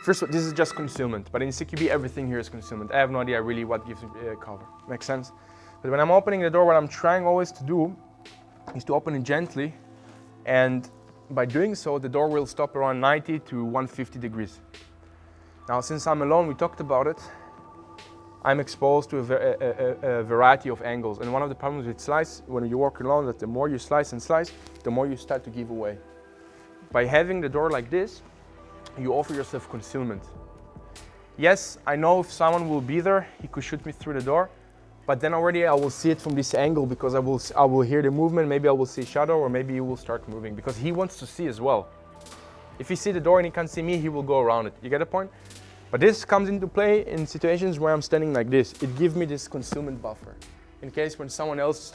First of all, this is just concealment, but in CQB everything here is concealment. I have no idea really what gives cover. Makes sense? But when I'm opening the door, what I'm trying always to do is to open it gently, and by doing so, the door will stop around 90 to 150 degrees. Now, since I'm alone, we talked about it, I'm exposed to a variety of angles. And one of the problems with slice, when you work alone, that the more you slice and slice, the more you start to give away. By having the door like this, you offer yourself concealment. Yes, I know if someone will be there, he could shoot me through the door, but then already I will see it from this angle because I will hear the movement, maybe I will see shadow, or maybe he will start moving because he wants to see as well. If he sees the door and he can't see me, he will go around it. You get the point? But this comes into play in situations where I'm standing like this. It gives me this concealment buffer in case when someone else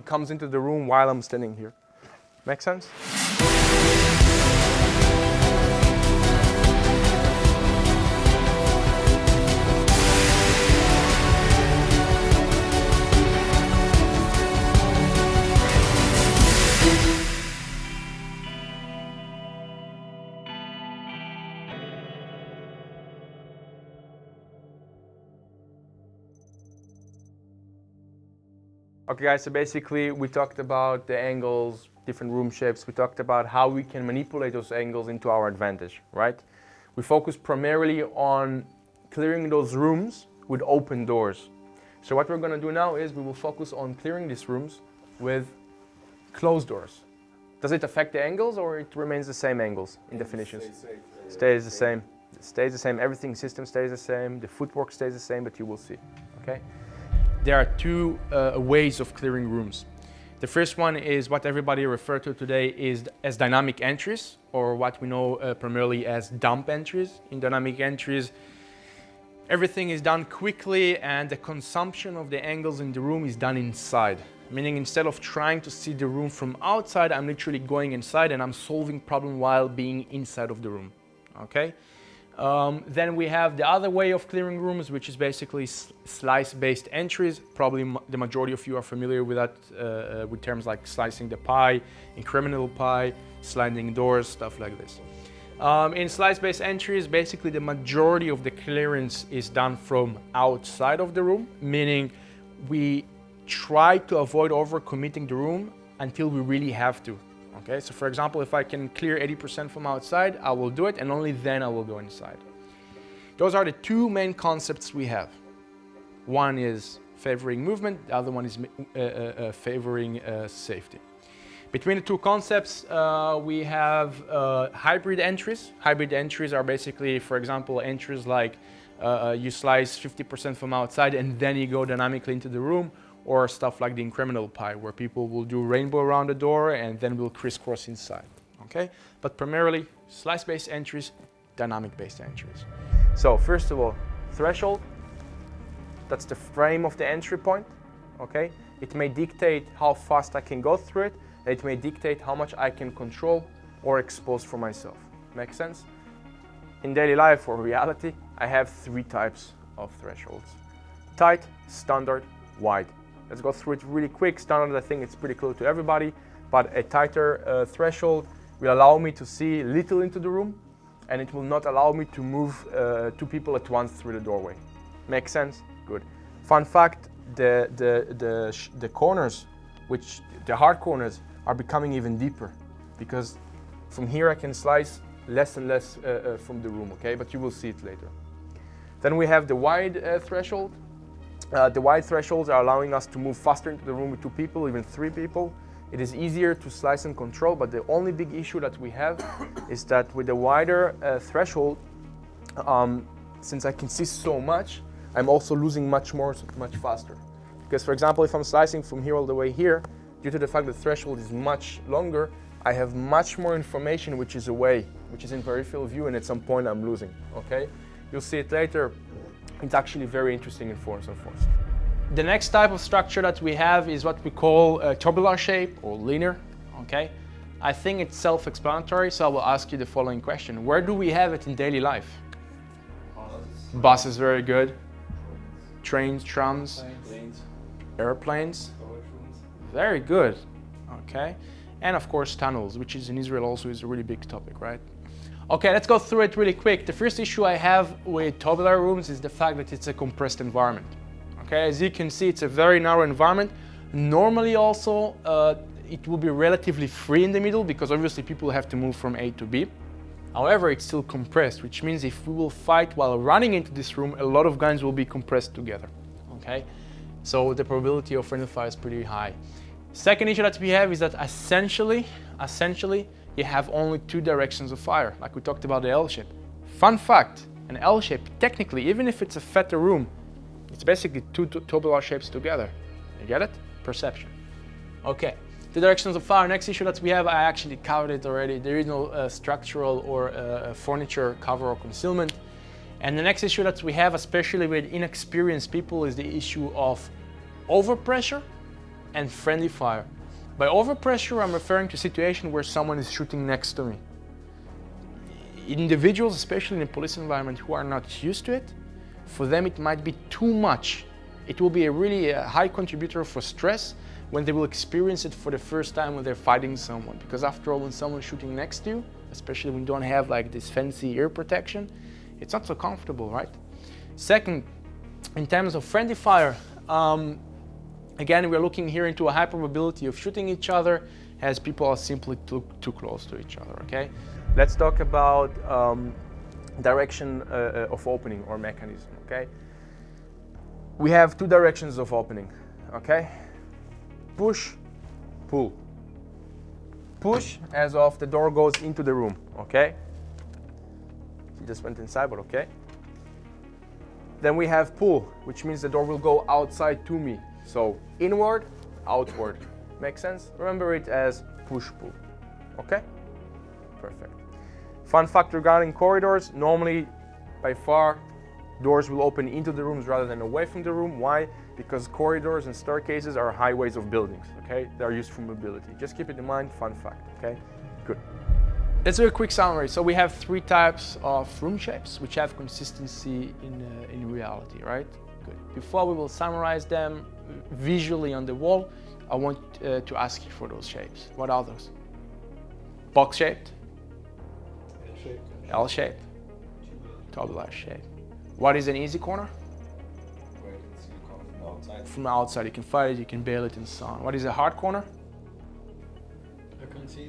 comes into the room while I'm standing here. Make sense? Okay guys, so basically we talked about the angles, different room shapes. We talked about how we can manipulate those angles into our advantage, right? We focus primarily on clearing those rooms with open doors. So what we're going to do now is we will focus on clearing these rooms with closed doors. Does it affect the angles or it remains the same angles in definitions? Stays the same. It stays the same. Everything system stays the same. The footwork stays the same, but you will see, okay? There are two ways of clearing rooms. The first one is what everybody refers to today is as dynamic entries, or what we know primarily as dump entries. In dynamic entries, everything is done quickly and the consumption of the angles in the room is done inside. Meaning instead of trying to see the room from outside, I'm literally going inside and I'm solving problem while being inside of the room, okay? Then we have the other way of clearing rooms, which is basically slice-based entries. Probably the majority of you are familiar with that, with terms like slicing the pie, incremental pie, sliding doors, stuff like this. In slice-based entries, basically the majority of the clearance is done from outside of the room, meaning we try to avoid overcommitting the room until we really have to. Okay, so for example, if I can clear 80% from outside, I will do it, and only then I will go inside. Those are the two main concepts we have. One is favoring movement, the other one is favoring safety. Between the two concepts, we have hybrid entries. Hybrid entries are basically, for example, entries like you slice 50% from outside and then you go dynamically into the room, or stuff like the incremental pie, where people will do rainbow around the door and then will crisscross inside, okay? But primarily, slice-based entries, dynamic-based entries. So first of all, threshold, that's the frame of the entry point, okay? It may dictate how fast I can go through it, and it may dictate how much I can control or expose for myself. Make sense? In daily life or reality, I have three types of thresholds: tight, standard, wide. Let's go through it really quick. Standard, I think it's pretty close to everybody, but a tighter threshold will allow me to see little into the room, and it will not allow me to move two people at once through the doorway. Make sense? Good. Fun fact, the corners, which the hard corners, are becoming even deeper, because from here I can slice less and less from the room, okay? But you will see it later. Then we have the wide threshold. The wide thresholds are allowing us to move faster into the room with two people, even three people. It is easier to slice and control, but the only big issue that we have is that with the wider threshold, since I can see so much, I'm also losing much faster. Because for example, if I'm slicing from here all the way here, due to the fact that the threshold is much longer, I have much more information which is away, which is in peripheral view, and at some point I'm losing, okay? You'll see it later. It's actually very interesting in forms and forms. The next type of structure that we have is what we call a tubular shape or linear, okay? I think it's self-explanatory, so I will ask you the following question. Where do we have it in daily life? Buses, very good. Trains, trams, planes, airplanes. Very good, okay? And of course tunnels, which is in Israel also is a really big topic, right? Okay, let's go through it really quick. The first issue I have with tabular rooms is the fact that it's a compressed environment. Okay, as you can see, it's a very narrow environment. Normally also, it will be relatively free in the middle because obviously people have to move from A to B. However, it's still compressed, which means if we will fight while running into this room, a lot of guns will be compressed together. Okay, so the probability of friendly fire is pretty high. Second issue that we have is that essentially, you have only two directions of fire, like we talked about the L shape. Fun fact, an L shape, technically, even if it's a fatter room, it's basically two tabular shapes together. You get it? Perception. Okay, the directions of fire. Next issue that we have, I actually covered it already. There is no structural or furniture cover or concealment. And the next issue that we have, especially with inexperienced people, is the issue of overpressure and friendly fire. By overpressure, I'm referring to a situation where someone is shooting next to me. Individuals, especially in a police environment, who are not used to it, for them it might be too much. It will be a really high contributor for stress when they will experience it for the first time when they're fighting someone. Because after all, when someone's shooting next to you, especially when you don't have like this fancy ear protection, it's not so comfortable, right? Second, in terms of friendly fire, again, we're looking here into a high probability of shooting each other as people are simply too close to each other, okay? Let's talk about direction of opening or mechanism, okay? We have two directions of opening, okay? Push, pull. Push as of the door goes into the room, okay? He just went inside, but okay. Then we have pull, which means the door will go outside to me. So inward, outward. Make sense? Remember it as push-pull. Okay? Perfect. Fun fact regarding corridors, normally by far doors will open into the rooms rather than away from the room. Why? Because corridors and staircases are highways of buildings. Okay? They are used for mobility. Just keep it in mind, fun fact. Okay? Good. Let's do a quick summary. So we have three types of room shapes which have consistency in reality, right? Good. Before we will summarize them visually on the wall, I want to ask you for those shapes. What are those? Box shaped? L shape? Tabular shape. What is an easy corner? Where you can see the corner from outside. From outside, you can fight it, you can bail it and so on. What is a hard corner? I can't see.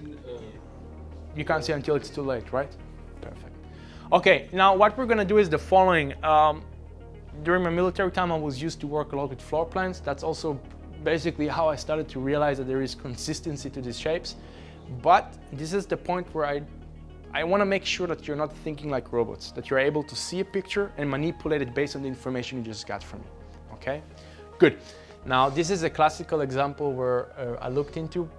You can't see until it's too late, right? Perfect. Okay, now what we're gonna do is the following. During my military time, I was used to work a lot with floor plans. That's also basically how I started to realize that there is consistency to these shapes. But this is the point where I want to make sure that you're not thinking like robots, that you're able to see a picture and manipulate it based on the information you just got from me. Okay? Good. Now, this is a classical example where I looked into,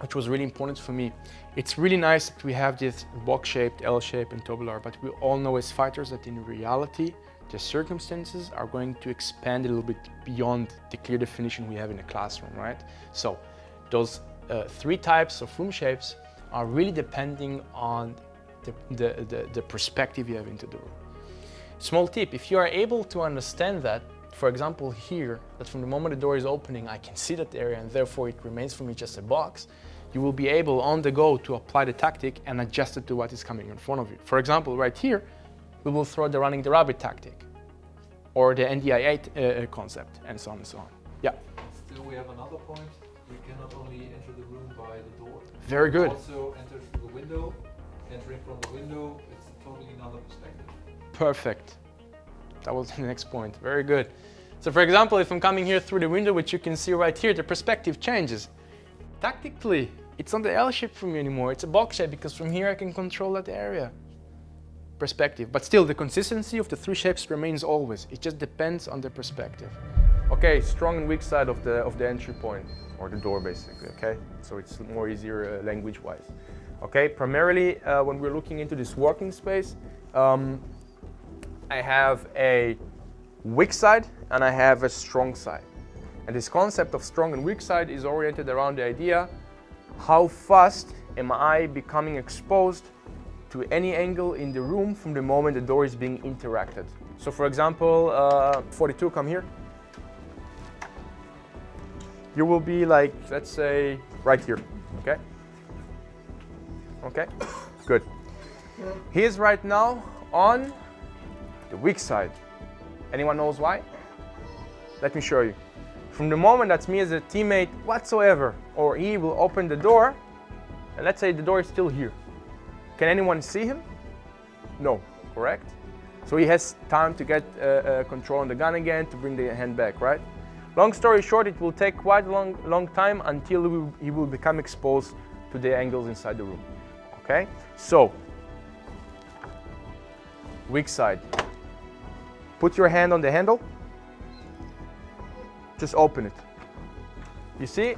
which was really important for me. It's really nice that we have this box-shaped, L-shape, and tabular, but we all know as fighters that in reality, the circumstances are going to expand a little bit beyond the clear definition we have in a classroom, right? So those three types of room shapes are really depending on the perspective you have into the room. Small tip, if you are able to understand that, for example here, that from the moment the door is opening, I can see that area and therefore it remains for me just a box, you will be able on the go to apply the tactic and adjust it to what is coming in front of you. For example, right here, we will throw the running the rabbit tactic or the NDI-8 concept and so on and so on. Yeah. Still, we have another point. We cannot only enter the room by the door. Very good. We also enter through the window. Entering from the window, it's a totally another perspective. Perfect. That was the next point. Very good. So for example, if I'm coming here through the window, which you can see right here, the perspective changes. Tactically, it's not the L shape for me anymore. It's a box shape because from here I can control that area. Perspective. But still, the consistency of the three shapes remains always. It just depends on the perspective. Okay, strong and weak side of the entry point, or the door basically, okay? So it's more easier language-wise. Okay, primarily when we're looking into this working space, I have a weak side and I have a strong side. And this concept of strong and weak side is oriented around the idea, how fast am I becoming exposed to any angle in the room from the moment the door is being interacted. So for example, 42, come here. You will be like, let's say, right here, okay? Okay, good. He is right now on the weak side. Anyone knows why? Let me show you. From the moment that's me as a teammate whatsoever, or he will open the door, and let's say the door is still here. Can anyone see him? No, correct? So he has time to get control on the gun again, to bring the hand back, right? Long story short, it will take quite a long time until he will become exposed to the angles inside the room, okay? So, weak side. Put your hand on the handle. Just open it. You see,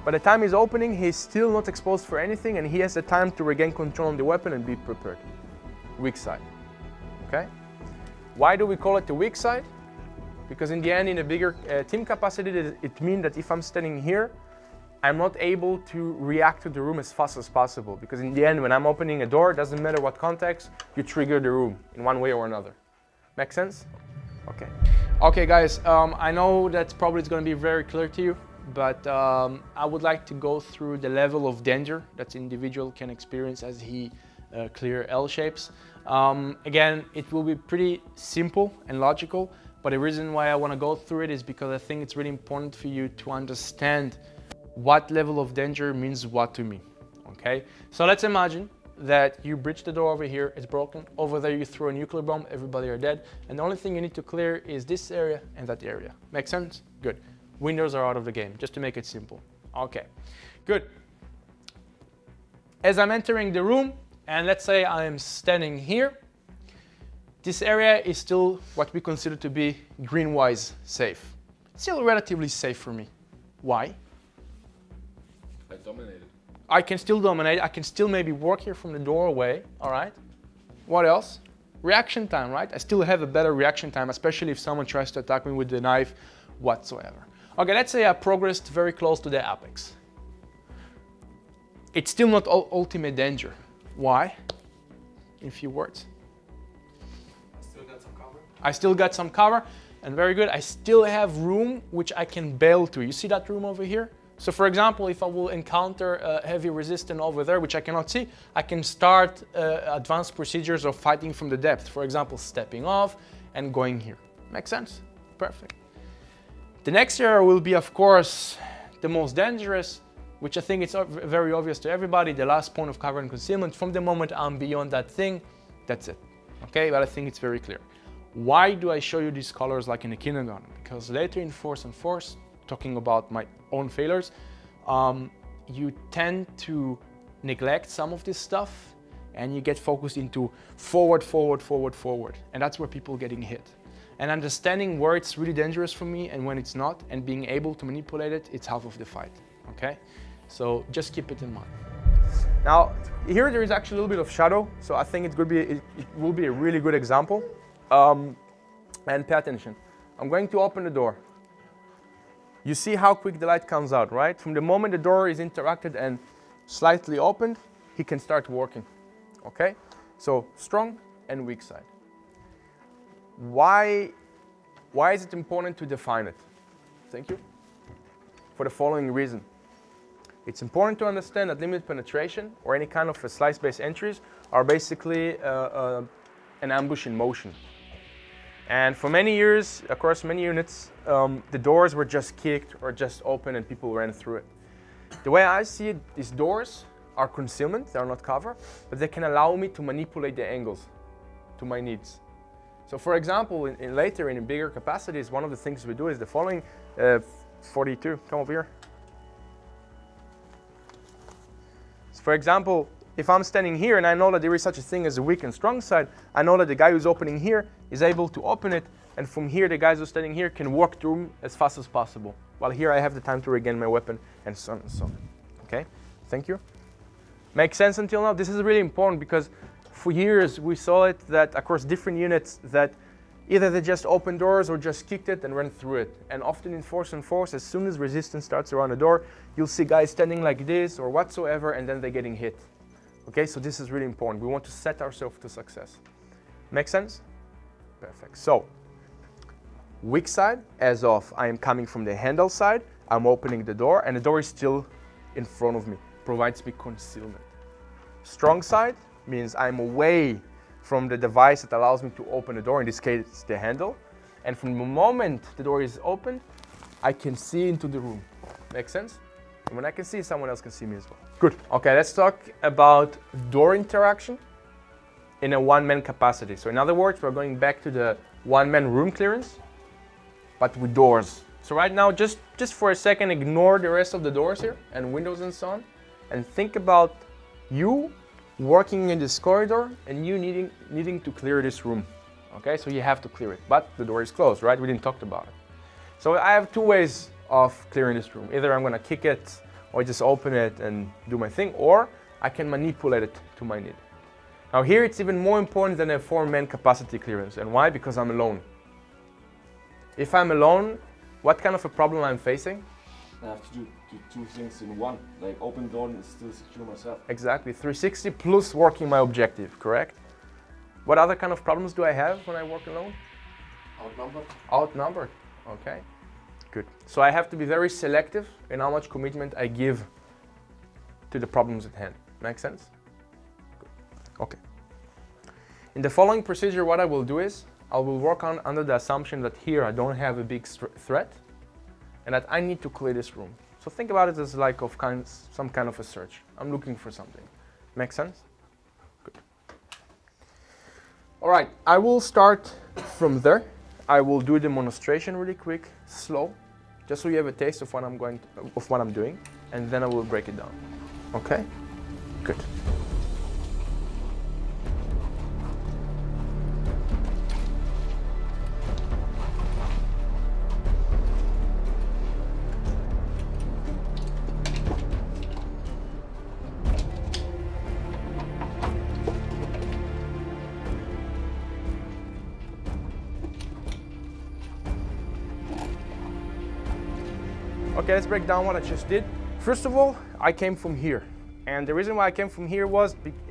by the time he's opening, he's still not exposed for anything, and he has the time to regain control on the weapon and be prepared. Weak side, okay? Why do we call it the weak side? Because in the end, in a bigger team capacity, it means that if I'm standing here, I'm not able to react to the room as fast as possible. Because in the end, when I'm opening a door, it doesn't matter what context, you trigger the room in one way or another. Make sense? Okay. Okay, guys, I know that probably it's going to be very clear to you, but I would like to go through the level of danger that the individual can experience as he clear L shapes. Again, it will be pretty simple and logical, but the reason why I want to go through it is because I think it's really important for you to understand what level of danger means what to me, okay? So let's imagine that you breach the door over here, it's broken. Over there you throw a nuclear bomb, everybody are dead, and the only thing you need to clear is this area and that area. Make sense? Good. Windows are out of the game, just to make it simple. Okay, good. As I'm entering the room, and let's say I am standing here, this area is still what we consider to be green-wise safe. It's still relatively safe for me. Why? I dominated. I can still dominate. I can still maybe work here from the doorway. All right. What else? Reaction time, right? I still have a better reaction time, especially if someone tries to attack me with the knife whatsoever. Okay, let's say I progressed very close to the apex. It's still not ultimate danger. Why? In a few words. I still got some cover, and very good. I still have room which I can bail to. You see that room over here? So for example, if I will encounter a heavy resistance over there, which I cannot see, I can start advanced procedures of fighting from the depth. For example, stepping off and going here. Make sense? Perfect. The next area will be, of course, the most dangerous, which I think it's very obvious to everybody, the last point of cover and concealment. From the moment I'm beyond that thing, that's it. Okay, but I think it's very clear. Why do I show you these colors like in a kindergarten? Because later in Force and Force, talking about my own failures, you tend to neglect some of this stuff and you get focused into forward, forward, forward, forward. And that's where people are getting hit. And understanding where it's really dangerous for me and when it's not, and being able to manipulate it, it's half of the fight, okay? So just keep it in mind. Now, here there is actually a little bit of shadow, so I think it will be a really good example. And pay attention. I'm going to open the door. You see how quick the light comes out, right? From the moment the door is interacted and slightly opened, he can start working, okay? So strong and weak side. Why is it important to define it? Thank you. For the following reason. It's important to understand that limited penetration or any kind of slice-based entries are basically an ambush in motion. And for many years, across many units, the doors were just kicked or just open and people ran through it. The way I see it, these doors are concealment, they are not cover, but they can allow me to manipulate the angles to my needs. So for example, later in bigger capacities, one of the things we do is the following. 42, come over here. So for example, if I'm standing here and I know that there is such a thing as a weak and strong side, I know that the guy who's opening here is able to open it, and from here the guys who are standing here can walk through as fast as possible. While here I have the time to regain my weapon, and so on and so on. Okay, thank you. Makes sense until now? This is really important because for years we saw it that across different units that either they just opened doors or just kicked it and ran through it. And often in Force and Force, as soon as resistance starts around the door, you'll see guys standing like this or whatsoever, and then they're getting hit. Okay, so this is really important. We want to set ourselves to success. Make sense? Perfect. So, weak side, as of I am coming from the handle side, I'm opening the door, and the door is still in front of me. Provides me concealment. Strong side means I'm away from the device that allows me to open the door, in this case the handle. And from the moment the door is open, I can see into the room. Make sense? And when I can see, someone else can see me as well. Good. Okay, let's talk about door interaction in a one-man capacity. So in other words, we're going back to the one-man room clearance, but with doors. So right now, just for a second, ignore the rest of the doors here and windows and so on, and think about you working in this corridor and you needing to clear this room. Okay, so you have to clear it, but the door is closed, right? We didn't talk about it. So I have two ways of clearing this room. Either I'm gonna kick it or just open it and do my thing, or I can manipulate it to my need. Now here it's even more important than a four-man capacity clearance. And why? Because I'm alone. If I'm alone, what kind of a problem I'm facing? I have to do two things in one, like open the door and still secure myself. Exactly, 360 plus working my objective, correct? What other kind of problems do I have when I work alone? Outnumbered? Outnumbered, okay. Good. So I have to be very selective in how much commitment I give to the problems at hand. Make sense? Good. Okay. In the following procedure, what I will do is, I will work on under the assumption that here I don't have a big threat and that I need to clear this room. So think about it as like some kind of a search. I'm looking for something. Make sense? Good. All right, I will start from there. I will do a demonstration really quick, slow, just so you have a taste of what I'm doing, and then I will break it down. Okay? Good. Okay, let's break down what I just did. First of all, I came from here. And the reason why I came from here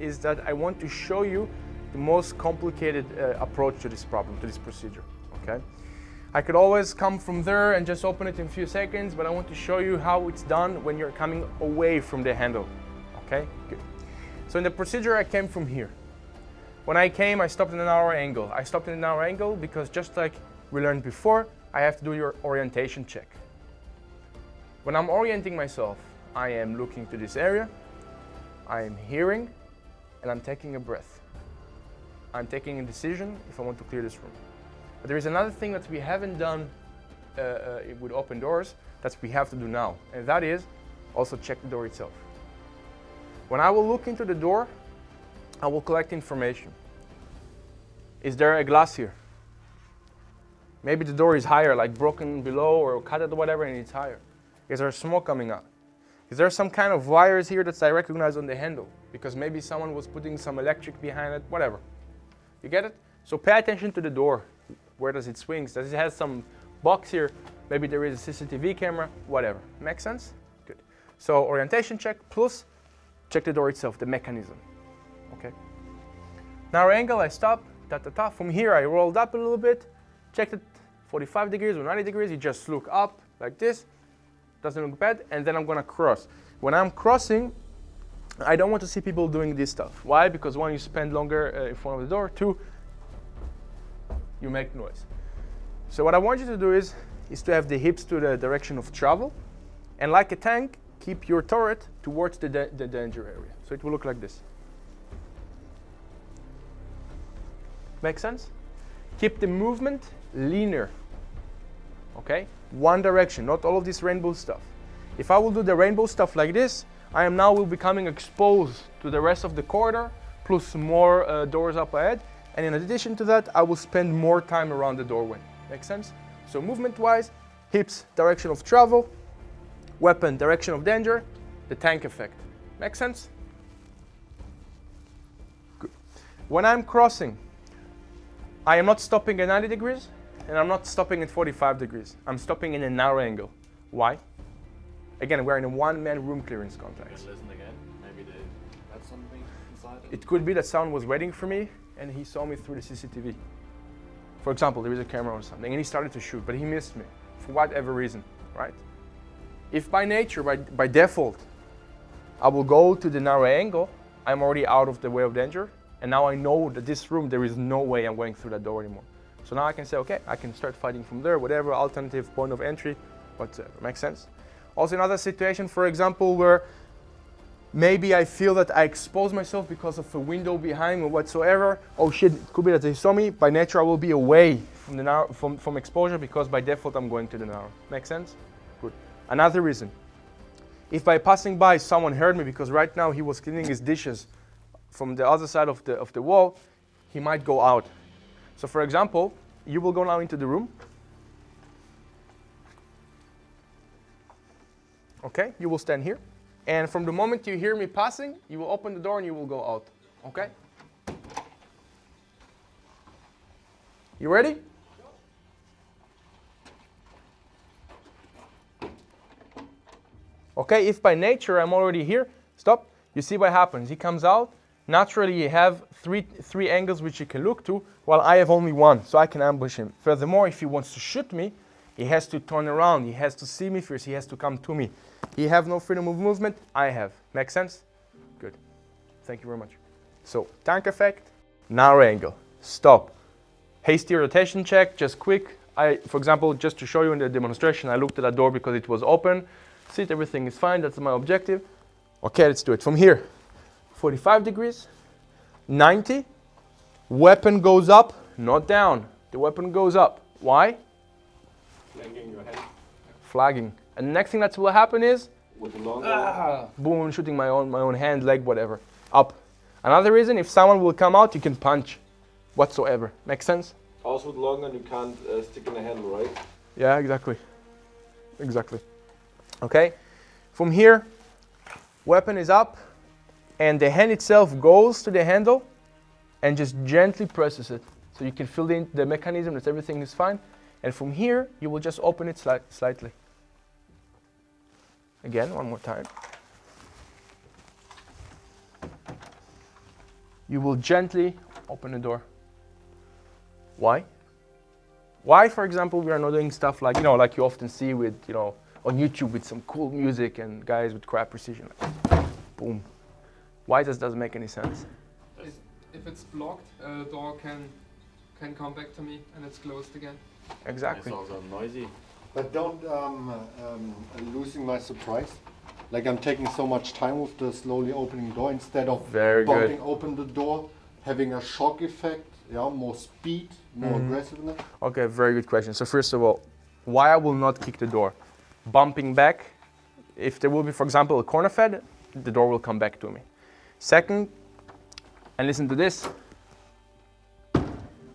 is that I want to show you the most complicated approach to this problem, to this procedure, okay? I could always come from there and just open it in a few seconds, but I want to show you how it's done when you're coming away from the handle, okay? Good. So in the procedure, I came from here. When I came, I stopped in an hour angle. I stopped in an hour angle because just like we learned before, I have to do your orientation check. When I'm orienting myself, I am looking to this area, I am hearing, and I'm taking a breath. I'm taking a decision if I want to clear this room. But there is another thing that we haven't done with open doors that we have to do now, and that is also check the door itself. When I will look into the door, I will collect information. Is there a glass here? Maybe the door is higher, like broken below or cut it or whatever, and it's higher. Is there smoke coming out? Is there some kind of wires here that I recognize on the handle? Because maybe someone was putting some electric behind it, whatever. You get it? So pay attention to the door. Where does it swing? Does it have some box here? Maybe there is a CCTV camera, whatever. Make sense? Good. So orientation check plus check the door itself, the mechanism. Okay. Narrow angle, I stop, ta-ta-ta. From here, I rolled up a little bit, checked it 45 degrees or 90 degrees. You just look up like this. Doesn't look bad, and then I'm gonna cross. When I'm crossing, I don't want to see people doing this stuff. Why? Because one, you spend longer in front of the door. Two, you make noise. So what I want you to do is to have the hips to the direction of travel, and like a tank, keep your turret towards the danger area. So it will look like this. Make sense? Keep the movement linear. Okay? One direction, not all of this rainbow stuff. If I will do the rainbow stuff like this, I am now will becoming exposed to the rest of the corridor, plus more doors up ahead. And in addition to that, I will spend more time around the doorway. Make sense? So movement-wise, hips, direction of travel, weapon, direction of danger, the tank effect. Make sense? Good. When I'm crossing, I am not stopping at 90 degrees, and I'm not stopping at 45 degrees. I'm stopping in a narrow angle. Why? Again, we're in a one-man room clearance context. Listen again. Maybe they had something inside. It could be that someone was waiting for me and he saw me through the CCTV. For example, there is a camera or something and he started to shoot, but he missed me for whatever reason, right? If by nature, by default, I will go to the narrow angle, I'm already out of the way of danger. And now I know that this room, there is no way I'm going through that door anymore. So now I can say, okay, I can start fighting from there, whatever alternative point of entry, whatsoever. Makes sense? Also another situation, for example, where maybe I feel that I expose myself because of a window behind or whatsoever. Oh shit, it could be that they saw me. By nature, I will be away from the narrow, from exposure, because by default, I'm going to the narrow. Make sense? Good. Another reason. If by passing by, someone heard me because right now he was cleaning his dishes from the other side of the wall, he might go out. So for example, you will go now into the room. Okay, you will stand here. And from the moment you hear me passing, you will open the door and you will go out. Okay? You ready? Okay, if by nature I'm already here, stop. You see what happens. He comes out. Naturally, you have three angles which you can look to, while I have only one, so I can ambush him. Furthermore, if he wants to shoot me, he has to turn around. He has to see me first. He has to come to me. He have no freedom of movement. I have. Make sense? Good. Thank you very much. So, tank effect, narrow angle, stop. Hasty rotation check, just quick. For example, just to show you in the demonstration, I looked at that door because it was open. See, everything is fine. That's my objective. Okay, let's do it from here. 45 degrees, 90, weapon goes up, not down. The weapon goes up. Why? Flanking your hand. Flagging. And the next thing that will happen is, With the long boom, shooting my own hand, leg, whatever. Up. Another reason, if someone will come out, you can punch whatsoever. Make sense? Also with long gun, you can't stick in the handle, right? Yeah, exactly. Exactly. Okay. From here, weapon is up, and the hand itself goes to the handle and just gently presses it. So you can feel the mechanism that everything is fine. And from here, you will just open it slightly. Again, one more time. You will gently open the door. Why? Why, for example, we are not doing stuff like, like you often see with, on YouTube with some cool music and guys with crap precision. Like, boom. Why this doesn't make any sense? If it's blocked, the door can come back to me and it's closed again. Exactly. It's also noisy. But don't losing my surprise. Like I'm taking so much time with the slowly opening door instead of Very good. bumping open the door, having a shock effect, more speed, more aggressiveness. Okay, very good question. So first of all, why I will not kick the door? Bumping back, if there will be, for example, a corner fed, the door will come back to me. Second, and listen to this,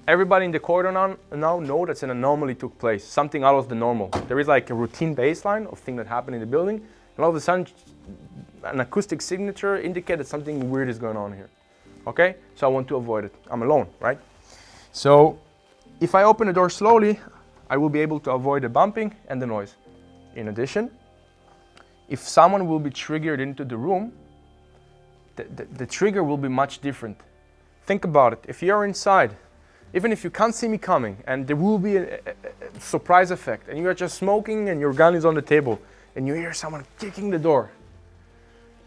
everybody in the corridor now know that an anomaly took place, something out of the normal. There is like a routine baseline of things that happen in the building, and all of a sudden, an acoustic signature indicates that something weird is going on here. Okay, so I want to avoid it. I'm alone, right? So if I open the door slowly, I will be able to avoid the bumping and the noise. In addition, if someone will be triggered into the room, the trigger will be much different. Think about it. If you're inside, even if you can't see me coming, and there will be a surprise effect, and you are just smoking and your gun is on the table, and you hear someone kicking the door,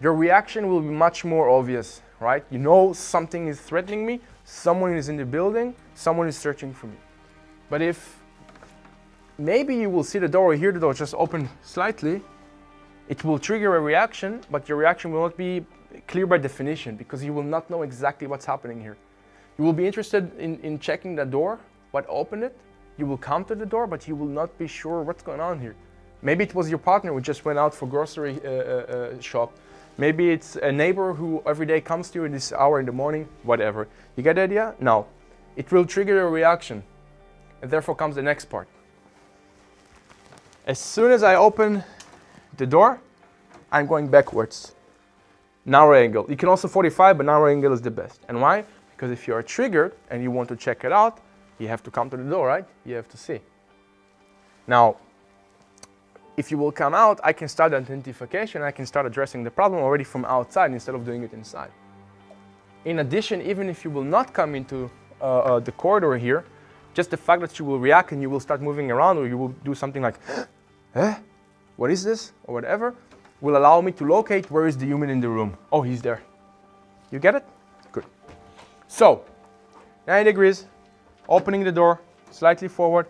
your reaction will be much more obvious, right? You know something is threatening me, someone is in the building, someone is searching for me. But if maybe you will see the door or hear the door just open slightly, it will trigger a reaction, but your reaction will not be clear by definition because you will not know exactly what's happening here. You will be interested in checking the door, what opened it. You will come to the door, but you will not be sure what's going on here. Maybe it was your partner who just went out for grocery shop. Maybe it's a neighbor who every day comes to you in this hour in the morning, whatever. You get the idea? Now, it will trigger a reaction. And therefore comes the next part. As soon as I open the door, I'm going backwards. Narrow angle. You can also 45, but narrow angle is the best. And why? Because if you are triggered and you want to check it out, you have to come to the door, right? You have to see. Now, if you will come out, I can start identification. I can start addressing the problem already from outside instead of doing it inside. In addition, even if you will not come into the corridor here, just the fact that you will react and you will start moving around or you will do something like, what is this? Or whatever, will allow me to locate where is the human in the room. Oh, he's there. You get it? Good. So, 90 degrees, opening the door, slightly forward,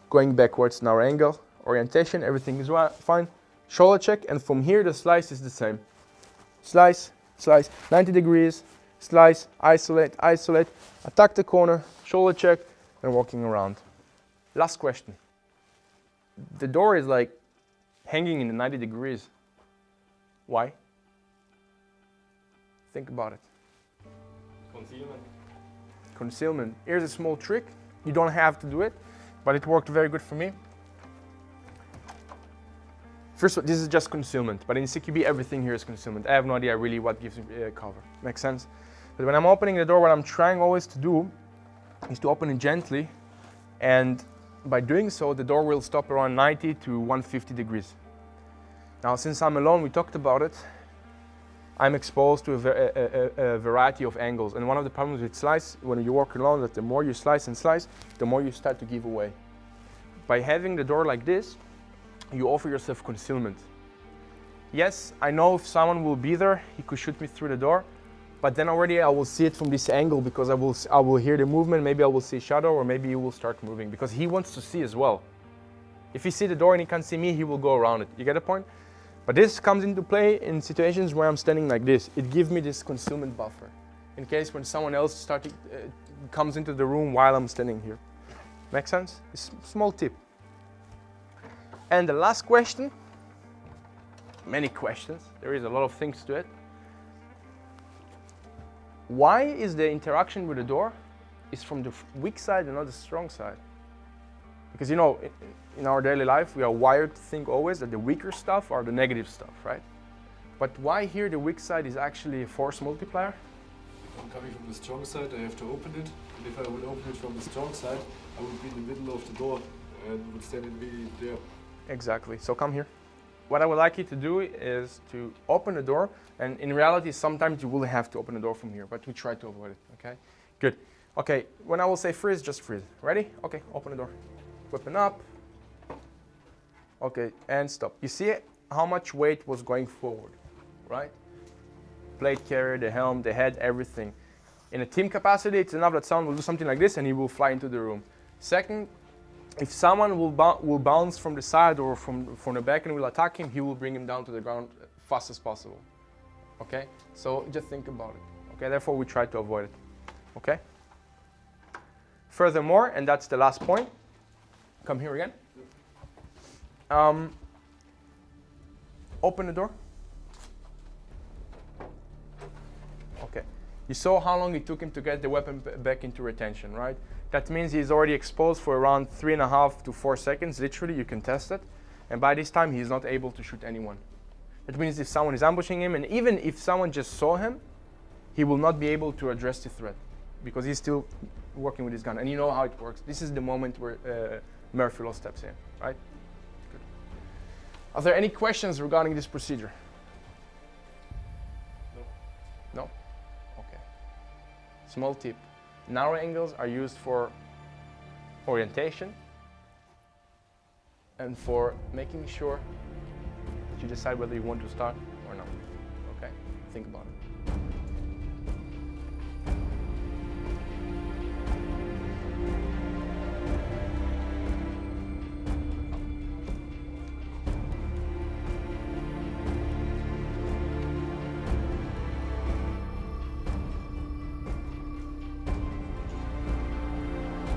going backwards in our angle, orientation, everything is fine. Shoulder check, and from here the slice is the same. Slice, slice, 90 degrees, slice, isolate, isolate, attack the corner, shoulder check, and walking around. Last question. The door is like hanging in the 90 degrees. Why? Think about it. Concealment. Concealment. Here's a small trick. You don't have to do it, but it worked very good for me. First of all, this is just concealment, but in CQB everything here is concealment. I have no idea really what gives me cover. Makes sense? But when I'm opening the door, what I'm trying always to do is to open it gently, and by doing so, the door will stop around 90 to 150 degrees. Now, since I'm alone, we talked about it, I'm exposed to a variety of angles. And one of the problems with slice, when you walk alone, that the more you slice and slice, the more you start to give away. By having the door like this, you offer yourself concealment. Yes, I know if someone will be there, he could shoot me through the door, but then already I will see it from this angle because I will hear the movement, maybe I will see a shadow, or maybe he will start moving because he wants to see as well. If he sees the door and he can't see me, he will go around it. You get the point? But this comes into play in situations where I'm standing like this. It gives me this concealment buffer in case when someone else comes into the room while I'm standing here. Make sense? It's a small tip. And the last question, many questions, there is a lot of things to it. Why is the interaction with the door is from the weak side and not the strong side? Because you know, in our daily life, we are wired to think always that the weaker stuff are the negative stuff, right? But why here the weak side is actually a force multiplier? If I'm coming from the strong side, I have to open it. And if I would open it from the strong side, I would be in the middle of the door and would stand immediately there. Exactly. So come here. What I would like you to do is to open the door, and in reality, sometimes you will have to open the door from here, but we try to avoid it, okay? Good. Okay, when I will say freeze, just freeze. Ready? Okay, open the door. Weapon up. Okay, and stop. You see how much weight was going forward, right? Plate carrier, the helm, the head, everything. In a team capacity, it's enough that someone will do something like this and he will fly into the room. Second, if someone will bounce from the side or from the back and will attack him, he will bring him down to the ground fast as possible. Okay? So just think about it. Okay? Therefore, we try to avoid it. Okay? Furthermore, and that's the last point, come here again. Open the door. Okay. You saw how long it took him to get the weapon back into retention, right? That means he's already exposed for around 3.5 to 4 seconds. Literally, you can test it. And by this time, he's not able to shoot anyone. That means if someone is ambushing him, and even if someone just saw him, he will not be able to address the threat because he's still working with his gun. And you know how it works. This is the moment where Murphy Law steps in, right? Good. Are there any questions regarding this procedure? No? Okay. Small tip. Narrow angles are used for orientation and for making sure that you decide whether you want to start or not. Okay? Think about it.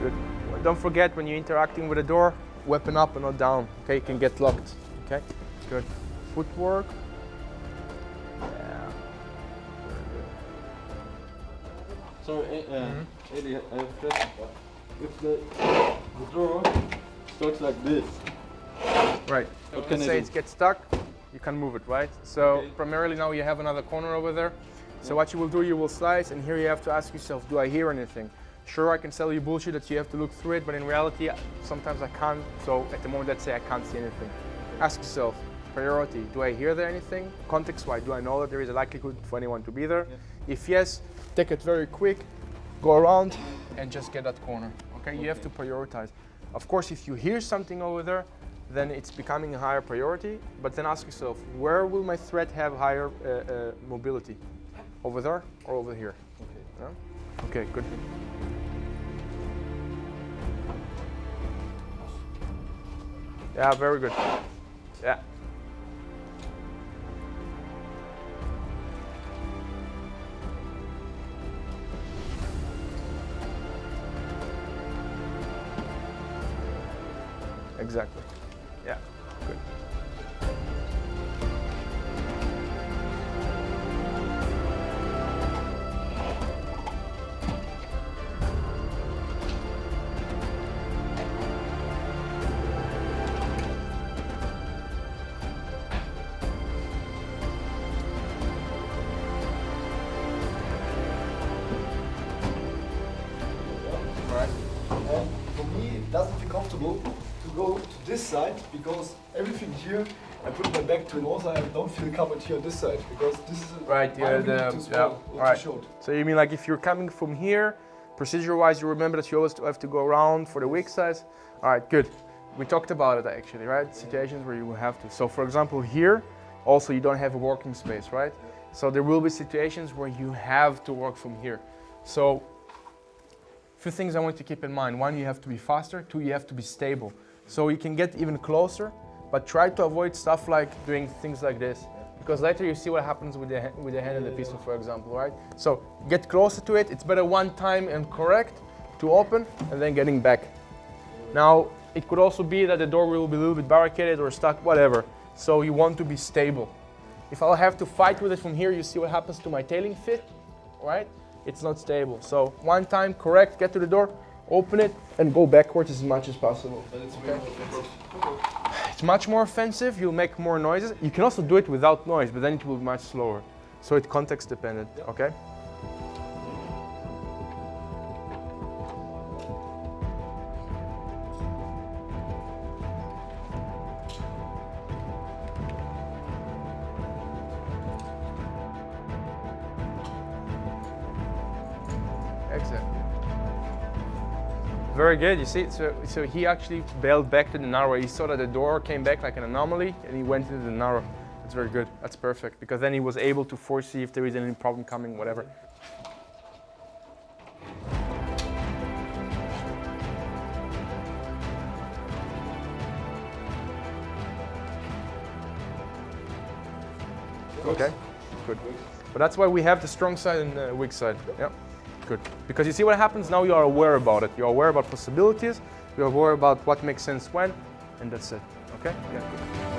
Good. Don't forget when you're interacting with the door, weapon up and not down. Okay, it can get locked. Okay, good. Footwork. Yeah. Sorry, Eli, I have a question. If the door starts like this, Right. What So can I say do? it gets stuck, you can move it, right? So Okay. primarily now you have another corner over there. So what you will do, you will slice, and here you have to ask yourself, do I hear anything? Sure, I can sell you bullshit that you have to look through it, but in reality, sometimes I can't. So at the moment, let's say I can't see anything. Ask yourself, priority, do I hear there anything? Context-wise, do I know that there is a likelihood for anyone to be there? Yeah. If yes, take it very quick, go around, and just get that corner. Okay, you have to prioritize. Of course, if you hear something over there, then it's becoming a higher priority, but then ask yourself, where will my threat have higher mobility? Over there or over here? Okay. Yeah? Okay, good. Yeah, very good. Yeah. Exactly. Yeah, good. And for me, it doesn't feel comfortable to go to this side because everything here, I put my back to north side. I don't feel covered here on this side because this is Right, yeah, too small or right. too short. So you mean like if you're coming from here, procedure-wise, you remember that you always have to go around for the weak sides? All right, good. We talked about it actually, right? Situations where you will have to. So for example, here, also you don't have a working space, right? So there will be situations where you have to work from here. So few things I want to keep in mind. One, you have to be faster. Two, you have to be stable. So you can get even closer, but try to avoid stuff like doing things like this. Because later you see what happens with the hand and the pistol, for example, right? So get closer to it. It's better one time and correct to open and then getting back. Now, it could also be that the door will be a little bit barricaded or stuck, whatever. So you want to be stable. If I'll have to fight with it from here, you see what happens to my tailing fit, right? It's not stable. So one time, correct, get to the door, open it, and go backwards as much as possible. But it's way more offensive. It's much more offensive, you'll make more noises. You can also do it without noise, but then it will be much slower. So it's context dependent, okay? Excellent. Very good, you see, so he actually bailed back to the narrow. He saw that the door came back like an anomaly and he went into the narrow. That's very good, that's perfect, because then he was able to foresee if there is any problem coming, whatever. Okay, good. But that's why we have the strong side and the weak side. Yeah, good. Because you see what happens now, you are aware about it. You are aware about possibilities, you are aware about what makes sense when, and that's it. Okay? Yeah, good.